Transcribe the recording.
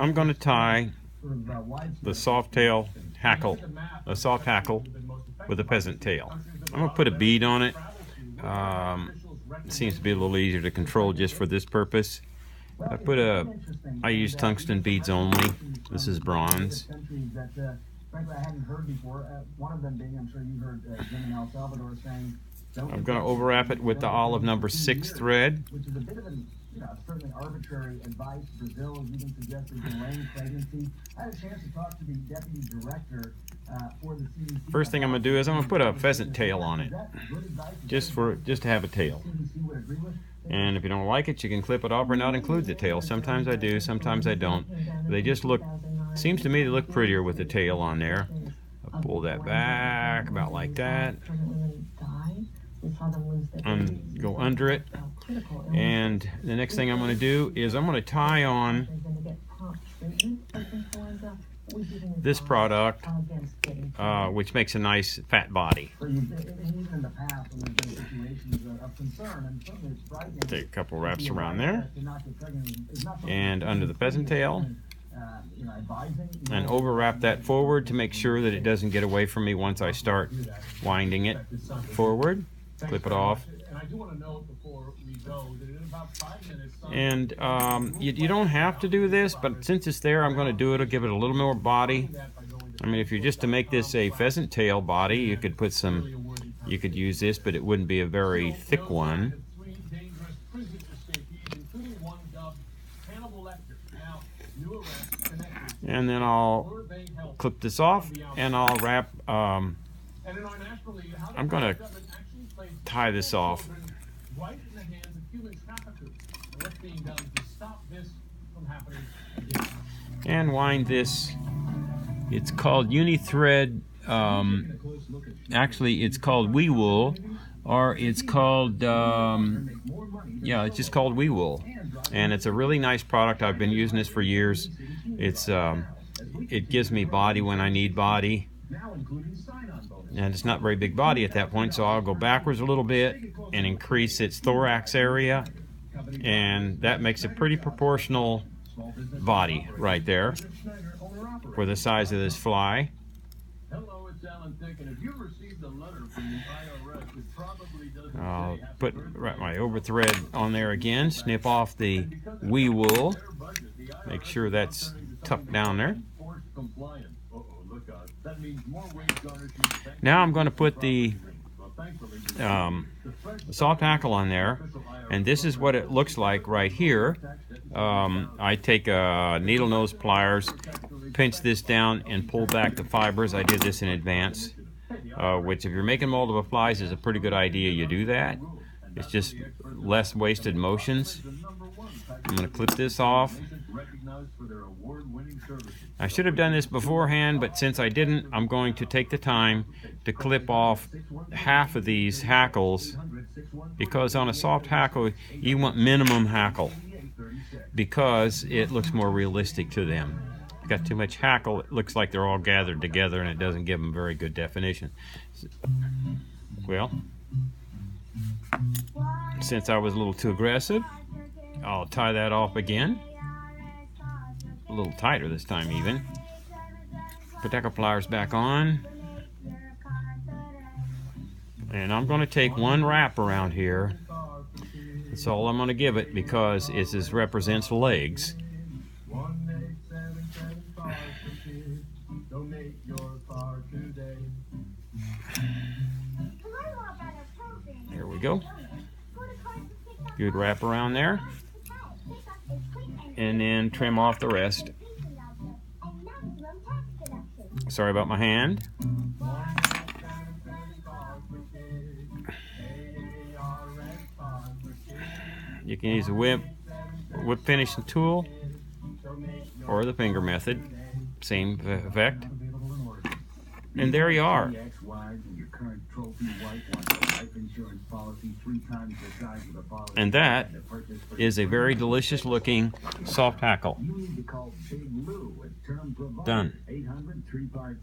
I'm going to tie the soft tail hackle, a soft hackle with a pheasant tail. I'm going to put a bead on it. It seems to be a little easier to control just for this purpose. I use tungsten beads only. This is bronze. Frankly, I hadn't heard before. One of them being, I'm sure you heard Jim in El Salvador saying, I'm going to overwrap it with the olive number 6 thread. Which is a bit of an, certainly arbitrary advice. Brazil has even suggested delaying pregnancy. I had a chance to talk to the deputy director for the CDC. First thing I'm going to do is I'm going to put a pheasant tail on it, just to have a tail. And if you don't like it, you can clip it off or not include the tail. Sometimes I do, sometimes I don't. They just look, seems to me they look prettier with the tail on there. I'll pull that back about like that. And go under it. And the next thing I'm going to do is I'm going to tie on this product, which makes a nice fat body. Take a couple wraps around there, and under the pheasant tail, and overwrap that forward to make sure that it doesn't get away from me once I start winding it forward. Clip it off. And you don't have to do this, but since it's there, I'm going to do it. I'll give it a little more body. I mean, if you're just to make this a pheasant tail body, you could put some, you could use this, but it wouldn't be a very thick one. And then I'll clip this off, and I'll wrap, I'm going to tie this off. And wind this. It's called uni-thread. Actually, it's called wee wool, or it's called yeah, it's just called wee wool, and it's a really nice product. I've been using this for years. It gives me body when I need body, and it's not very big body at that point, so I'll go backwards a little bit and increase its thorax area, and that makes a pretty proportional body right there for the size of this fly. I'll put my overthread on there again, snip off the wee wool, make sure that's tucked down there. Now I'm going to put the soft hackle on there, and this is what it looks like right here. I take needle nose pliers, pinch this down, and pull back the fibers. I did this in advance, which if you're making moldable flies is a pretty good idea you do that. It's just less wasted motions. I'm going to clip this off. I should have done this beforehand, but since I didn't, I'm going to take the time to clip off half of these hackles, because on a soft hackle you want minimum hackle because it looks more realistic to them. If you've got too much hackle, it looks like they're all gathered together and it doesn't give them very good definition. Well, since I was a little too aggressive, I'll tie that off again. A little tighter this time even. Put the pliers back on. And I'm going to take one wrap around here. That's all I'm going to give it, because this represents legs. There we go. Good wrap around there. And then trim off the rest. Sorry about my hand. You can use a whip finishing tool or the finger method, same effect. And there you are. And that is a very delicious looking soft hackle. Done.